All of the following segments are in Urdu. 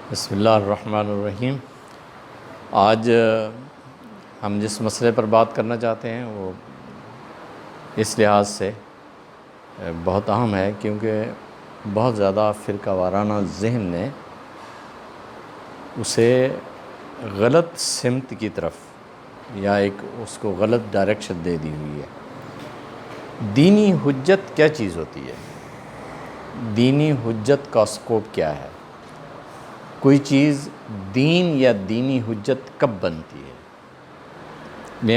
بسم اللہ الرحمن الرحیم۔ آج ہم جس مسئلے پر بات کرنا چاہتے ہیں وہ اس لحاظ سے بہت اہم ہے کیونکہ بہت زیادہ فرقہ وارانہ ذہن نے اسے غلط سمت کی طرف یا اس کو غلط ڈائریکشن دے دی ہوئی ہے۔ دینی حجت کیا چیز ہوتی ہے؟ دینی حجت کا اسکوپ کیا ہے؟ کوئی چیز دین یا دینی حجت کب بنتی ہے؟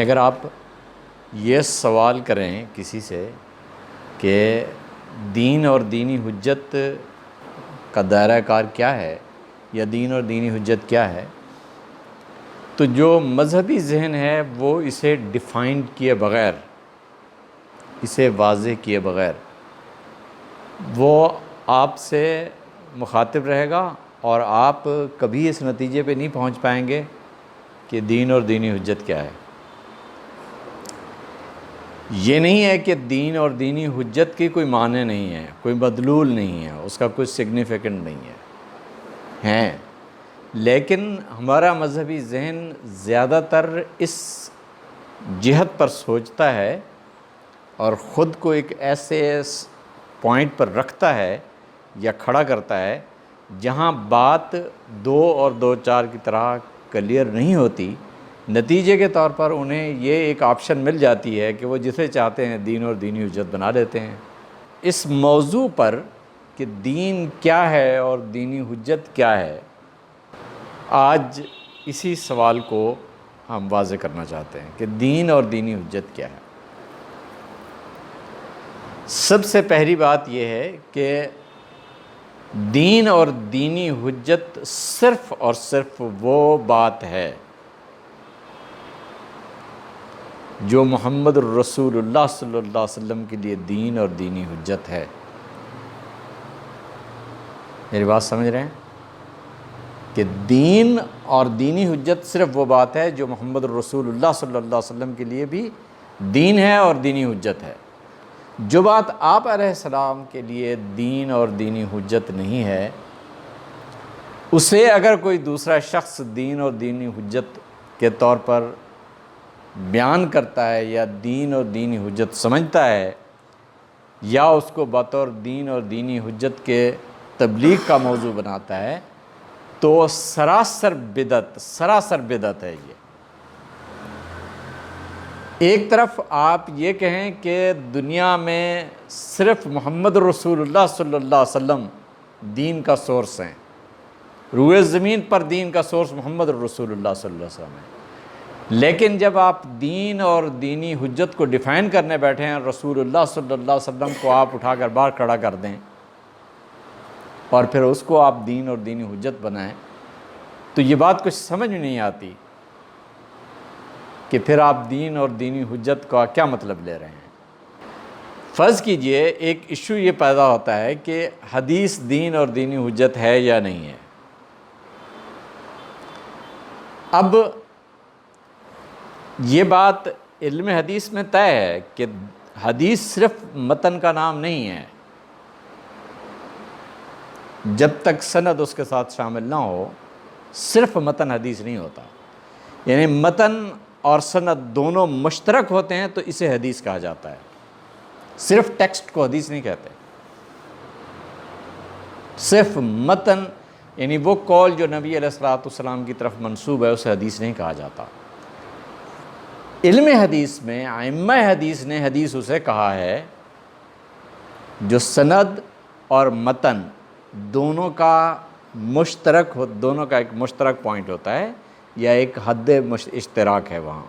اگر آپ یہ سوال کریں کسی سے کہ دین اور دینی حجت کا دائرہ کار کیا ہے یا دین اور دینی حجت کیا ہے، تو جو مذہبی ذہن ہے وہ اسے ڈیفائن کیے بغیر، اسے واضح کیے بغیر وہ آپ سے مخاطب رہے گا اور آپ کبھی اس نتیجے پہ نہیں پہنچ پائیں گے کہ دین اور دینی حجت کیا ہے۔ یہ نہیں ہے کہ دین اور دینی حجت کی کوئی معنی نہیں ہے، کوئی مدلول نہیں ہے، اس کا کوئی سگنیفیکنٹ نہیں ہے، لیکن ہمارا مذہبی ذہن زیادہ تر اس جہت پر سوچتا ہے اور خود کو ایک ایسے پوائنٹ پر رکھتا ہے یا کھڑا کرتا ہے جہاں بات دو اور دو چار کی طرح کلیئر نہیں ہوتی۔ نتیجے کے طور پر انہیں یہ ایک آپشن مل جاتی ہے کہ وہ جسے چاہتے ہیں دین اور دینی حجت بنا لیتے ہیں۔ اس موضوع پر کہ دین کیا ہے اور دینی حجت کیا ہے، آج اسی سوال کو ہم واضح کرنا چاہتے ہیں کہ دین اور دینی حجت کیا ہے۔ سب سے پہلی بات یہ ہے کہ دین اور دینی حجت صرف اور صرف وہ بات ہے جو محمد الرسول اللہ صلی اللہ علیہ وسلم کے لیے دین اور دینی حجت ہے۔ میری بات سمجھ رہے ہیں کہ دین اور دینی حجت صرف وہ بات ہے جو محمد الرسول اللہ صلی اللہ علیہ وسلم کے لیے بھی دین ہے اور دینی حجت ہے۔ جو بات آپ علیہ السلام کے لیے دین اور دینی حجت نہیں ہے، اسے اگر کوئی دوسرا شخص دین اور دینی حجت کے طور پر بیان کرتا ہے یا دین اور دینی حجت سمجھتا ہے یا اس کو بطور دین اور دینی حجت کے تبلیغ کا موضوع بناتا ہے، تو سراسر بدعت ہے۔ یہ ایک طرف آپ یہ کہیں کہ دنیا میں صرف محمد رسول اللہ صلی اللہ علیہ وسلم دین کا سورس ہیں، روئے زمین پر دین کا سورس محمد رسول اللہ صلی اللہ علیہ وسلم ہے، لیکن جب آپ دین اور دینی حجت کو ڈیفائن کرنے بیٹھے ہیں، رسول اللہ صلی اللہ علیہ وسلم کو آپ اٹھا کر باہر کھڑا کر دیں اور پھر اس کو آپ دین اور دینی حجت بنائیں، تو یہ بات کچھ سمجھ میں نہیں آتی کہ پھر آپ دین اور دینی حجت کا کیا مطلب لے رہے ہیں۔ فرض کیجئے ایک ایشو یہ پیدا ہوتا ہے کہ حدیث دین اور دینی حجت ہے یا نہیں ہے۔ اب یہ بات علم حدیث میں طے ہے کہ حدیث صرف متن کا نام نہیں ہے، جب تک سند اس کے ساتھ شامل نہ ہو صرف متن حدیث نہیں ہوتا، یعنی متن اور سند دونوں مشترک ہوتے ہیں تو اسے حدیث کہا جاتا ہے۔ صرف ٹیکسٹ کو حدیث نہیں کہتے، صرف متن یعنی وہ قول جو نبی علیہ الصلوۃ والسلام کی طرف منسوب ہے اسے حدیث نہیں کہا جاتا۔ علم حدیث میں ائمہ حدیث نے حدیث اسے کہا ہے جو سند اور متن دونوں کا ایک مشترک پوائنٹ ہوتا ہے یا ایک حد اشتراک ہے وہاں۔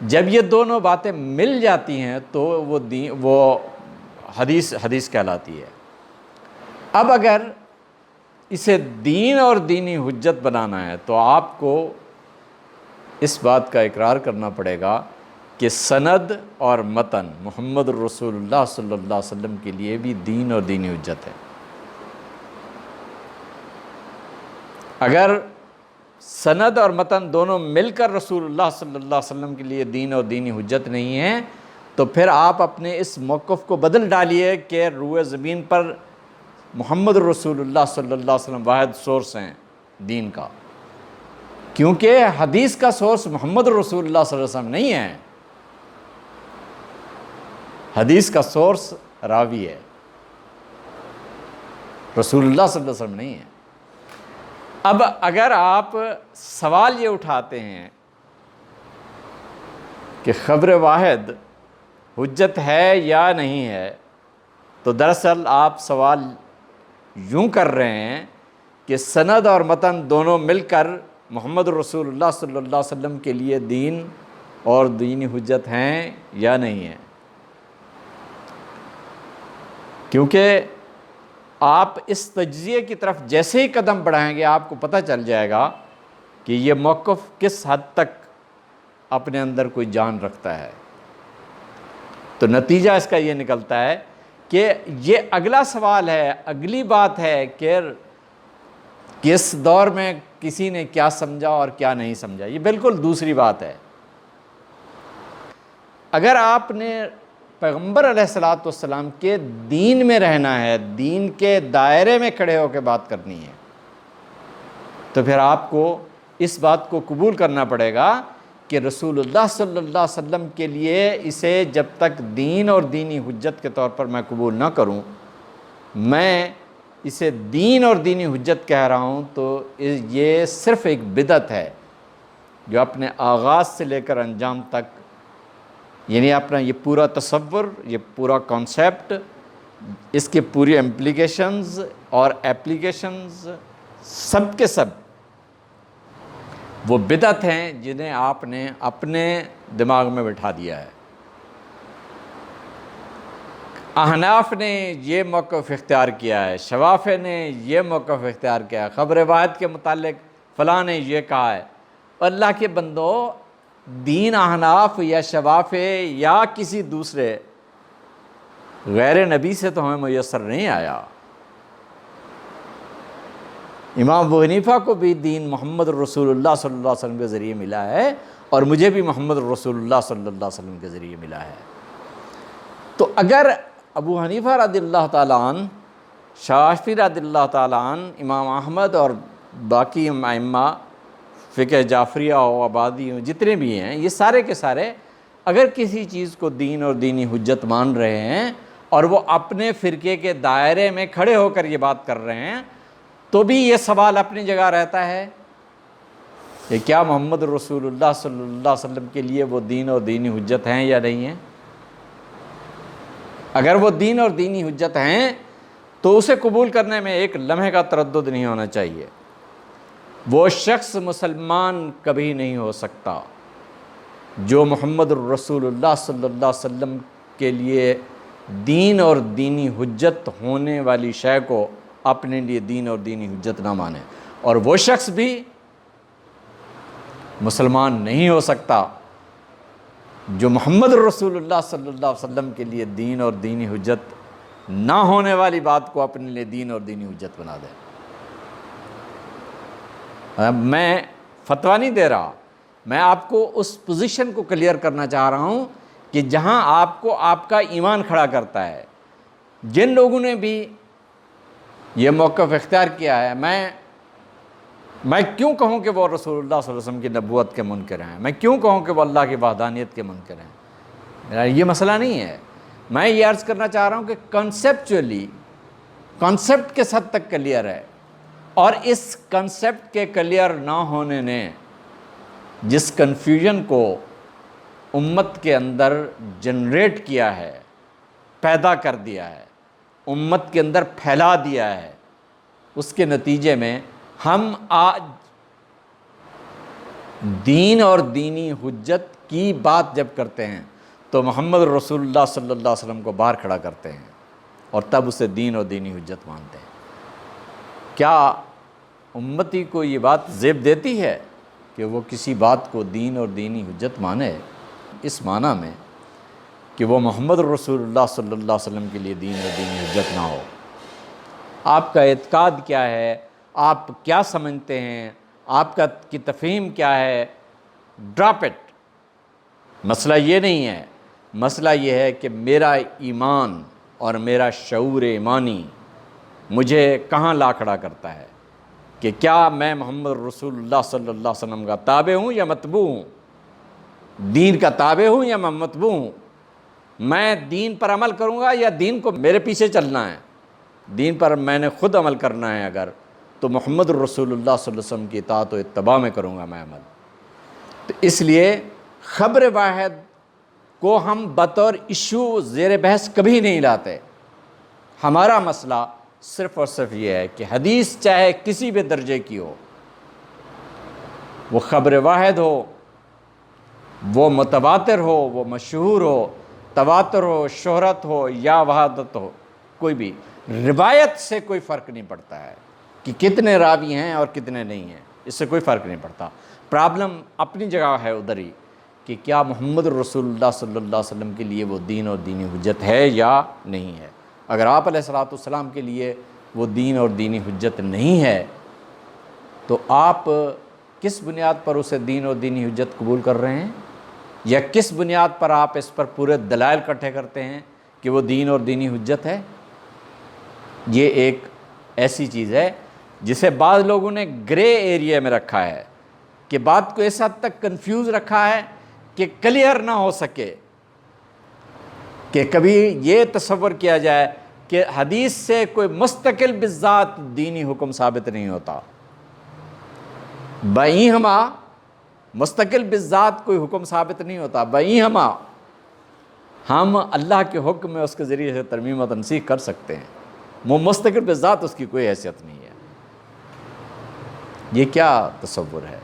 جب یہ دونوں باتیں مل جاتی ہیں تو وہ حدیث کہلاتی ہے۔ اب اگر اسے دین اور دینی حجت بنانا ہے تو آپ کو اس بات کا اقرار کرنا پڑے گا کہ سند اور متن محمد الرسول اللہ صلی اللہ علیہ وسلم کے لیے بھی دین اور دینی حجت ہے۔ اگر سند اور متن دونوں مل کر رسول اللہ صلی اللہ علیہ وسلم کے لیے دین اور دینی حجت نہیں ہے، تو پھر آپ اپنے اس موقف کو بدل ڈالیے کہ روئے زمین پر محمد رسول اللہ صلی اللہ علیہ وسلم واحد سورس ہیں دین کا، کیونکہ حدیث کا سورس محمد رسول اللہ صلی اللہ علیہ وسلم نہیں ہے، حدیث کا سورس راوی ہے، رسول اللہ صلی اللہ علیہ وسلم نہیں ہے۔ اب اگر آپ سوال یہ اٹھاتے ہیں کہ خبر واحد حجت ہے یا نہیں ہے، تو دراصل آپ سوال یوں کر رہے ہیں کہ سند اور متن دونوں مل کر محمد رسول اللہ صلی اللہ علیہ وسلم کے لیے دین اور دینی حجت ہیں یا نہیں ہیں، کیونکہ آپ اس تجزیے کی طرف جیسے ہی قدم بڑھائیں گے آپ کو پتہ چل جائے گا کہ یہ موقف کس حد تک اپنے اندر کوئی جان رکھتا ہے۔ تو نتیجہ اس کا یہ نکلتا ہے کہ یہ اگلا سوال ہے، اگلی بات ہے کہ کس دور میں کسی نے کیا سمجھا اور کیا نہیں سمجھا، یہ بالکل دوسری بات ہے۔ اگر آپ نے پیغمبر علیہ الصلوۃ والسلام کے دین میں رہنا ہے، دین کے دائرے میں کھڑے ہو کے بات کرنی ہے، تو پھر آپ کو اس بات کو قبول کرنا پڑے گا کہ رسول اللہ صلی اللہ علیہ وسلم کے لیے اسے جب تک دین اور دینی حجت کے طور پر میں قبول نہ کروں، میں اسے دین اور دینی حجت کہہ رہا ہوں، تو یہ صرف ایک بدعت ہے جو اپنے آغاز سے لے کر انجام تک، یعنی اپنا یہ پورا تصور، یہ پورا کانسیپٹ، اس کے پوری امپلیکیشنز اور ایپلیکیشنز سب کے سب وہ بدعت ہیں جنہیں آپ نے اپنے دماغ میں بٹھا دیا ہے۔ احناف نے یہ موقف اختیار کیا ہے، شوافع نے یہ موقف اختیار کیا ہے، خبر واحد کے متعلق فلاں نے یہ کہا ہے۔ اللہ کے بندو، دین احناف یا شوافع یا کسی دوسرے غیر نبی سے تو ہمیں میسر نہیں آیا۔ امام ابو حنیفہ کو بھی دین محمد رسول اللہ صلی اللہ علیہ وسلم کے ذریعے ملا ہے، اور مجھے بھی محمد رسول اللہ صلی اللہ علیہ وسلم کے ذریعے ملا ہے۔ تو اگر ابو حنیفہ رضی اللہ تعالیٰ عنہ، شافعی رضی اللہ تعالیٰ عنہ، امام احمد اور باقی ائمہ فقہ جعفریہ و آبادی جتنے بھی ہیں، یہ سارے کے سارے اگر کسی چیز کو دین اور دینی حجت مان رہے ہیں اور وہ اپنے فرقے کے دائرے میں کھڑے ہو کر یہ بات کر رہے ہیں، تو بھی یہ سوال اپنی جگہ رہتا ہے کہ کیا محمد رسول اللہ صلی اللہ علیہ وسلم کے لیے وہ دین اور دینی حجت ہیں یا نہیں ہیں؟ اگر وہ دین اور دینی حجت ہیں تو اسے قبول کرنے میں ایک لمحے کا تردد نہیں ہونا چاہیے۔ وہ شخص مسلمان کبھی نہیں ہو سکتا جو محمد رسول اللہ صلی اللہ علیہ وسلم کے لیے دین اور دینی حجت ہونے والی شے کو اپنے لیے دین اور دینی حجت نہ مانے، اور وہ شخص بھی مسلمان نہیں ہو سکتا جو محمد رسول اللہ صلی اللہ علیہ وسلم کے لیے دین اور دینی حجت نہ ہونے والی بات کو اپنے لیے دین اور دینی حجت بنا دے۔ میں فتویٰ نہیں دے رہا، میں آپ کو اس پوزیشن کو کلیئر کرنا چاہ رہا ہوں کہ جہاں آپ کو آپ کا ایمان کھڑا کرتا ہے۔ جن لوگوں نے بھی یہ موقف اختیار کیا ہے، میں کیوں کہوں کہ وہ رسول اللہ صلی اللہ علیہ وسلم کی نبوت کے منکر ہیں، میں کیوں کہوں کہ وہ اللہ کی وحدانیت کے منکر ہیں؟ میرا یہ مسئلہ نہیں ہے۔ میں یہ عرض کرنا چاہ رہا ہوں کہ کنسیپچولی کنسیپٹ کس حد تک کلیئر ہے، اور اس کنسیپٹ کے کلیئر نہ ہونے نے جس کنفیوژن کو امت کے اندر جنریٹ کیا ہے، پیدا کر دیا ہے، امت کے اندر پھیلا دیا ہے، اس کے نتیجے میں ہم آج دین اور دینی حجت کی بات جب کرتے ہیں تو محمد رسول اللہ صلی اللہ علیہ وسلم کو باہر کھڑا کرتے ہیں اور تب اسے دین اور دینی حجت مانتے ہیں۔ کیا امتی کو یہ بات زیب دیتی ہے کہ وہ کسی بات کو دین اور دینی حجت مانے اس معنی میں کہ وہ محمد رسول اللہ صلی اللہ علیہ وسلم کے لیے دین اور دینی حجت نہ ہو؟ آپ کا اعتقاد کیا ہے؟ آپ کیا سمجھتے ہیں؟ آپ کی تفہیم کیا ہے؟ Drop it. مسئلہ یہ نہیں ہے، مسئلہ یہ ہے کہ میرا ایمان اور میرا شعور ایمانی مجھے کہاں لا کھڑا کرتا ہے۔ کہ کیا میں محمد رسول اللہ صلی اللہ علیہ وسلم کا تابع ہوں یا متبوع ہوں، دین کا تابع ہوں یا میں متبوع ہوں، میں دین پر عمل کروں گا یا دین کو میرے پیچھے چلنا ہے، دین پر میں نے خود عمل کرنا ہے اگر، تو محمد رسول اللہ صلی اللہ علیہ وسلم کی اطاعت و اتباع میں کروں گا میں عمل۔ تو اس لیے خبر واحد کو ہم بطور ایشو زیر بحث کبھی نہیں لاتے۔ ہمارا مسئلہ صرف اور صرف یہ ہے کہ حدیث چاہے کسی بھی درجے کی ہو، وہ خبر واحد ہو، وہ متواتر ہو، وہ مشہور ہو، تواتر ہو، شہرت ہو یا وحادت ہو، کوئی بھی روایت سے کوئی فرق نہیں پڑتا ہے کہ کتنے راوی ہیں اور کتنے نہیں ہیں، اس سے کوئی فرق نہیں پڑتا۔ پرابلم اپنی جگہ ہے ادھر ہی کہ کیا محمد رسول اللہ صلی اللہ علیہ وسلم کے لیے وہ دین اور دینی حجت ہے یا نہیں ہے۔ اگر آپ علیہ الصلوۃ والسلام کے لیے وہ دین اور دینی حجت نہیں ہے تو آپ کس بنیاد پر اسے دین اور دینی حجت قبول کر رہے ہیں، یا کس بنیاد پر آپ اس پر پورے دلائل اکٹھے کرتے ہیں کہ وہ دین اور دینی حجت ہے۔ یہ ایک ایسی چیز ہے جسے بعض لوگوں نے گرے ایریا میں رکھا ہے کہ بات کو اس حد تک کنفیوز رکھا ہے کہ کلیئر نہ ہو سکے، کہ کبھی یہ تصور کیا جائے کہ حدیث سے کوئی مستقل بذات دینی حکم ثابت نہیں ہوتا، بئی ہما مستقل بذات کوئی حکم ثابت نہیں ہوتا، بئی ہما ہم اللہ کے حکم میں اس کے ذریعے سے ترمیم و تنسیخ کر سکتے ہیں، وہ مستقل بذات اس کی کوئی حیثیت نہیں ہے۔ یہ کیا تصور ہے؟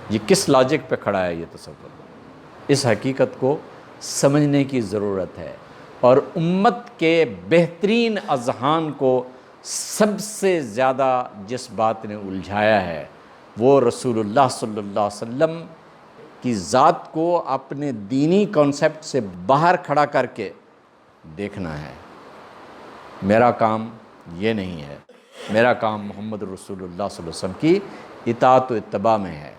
یہ کس لاجک پہ کھڑا ہے یہ تصور؟ اس حقیقت کو سمجھنے کی ضرورت ہے، اور امت کے بہترین اذہان کو سب سے زیادہ جس بات نے الجھایا ہے وہ رسول اللہ صلی اللہ علیہ وسلم کی ذات کو اپنے دینی کانسیپٹ سے باہر کھڑا کر کے دیکھنا ہے۔ میرا کام یہ نہیں ہے، میرا کام محمد رسول اللہ صلی اللہ علیہ وسلم کی اطاعت و اتباع میں ہے۔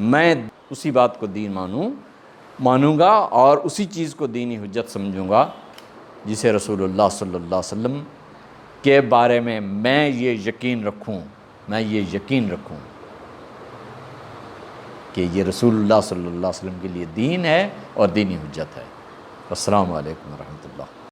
میں اسی بات کو دین مانوں گا اور اسی چیز کو دینی حجت سمجھوں گا جسے رسول اللہ صلی اللہ علیہ وسلم کے بارے میں میں یہ یقین رکھوں کہ یہ رسول اللہ صلی اللہ علیہ وسلم کے لیے دین ہے اور دینی حجت ہے۔ السلام علیکم ورحمۃ اللہ۔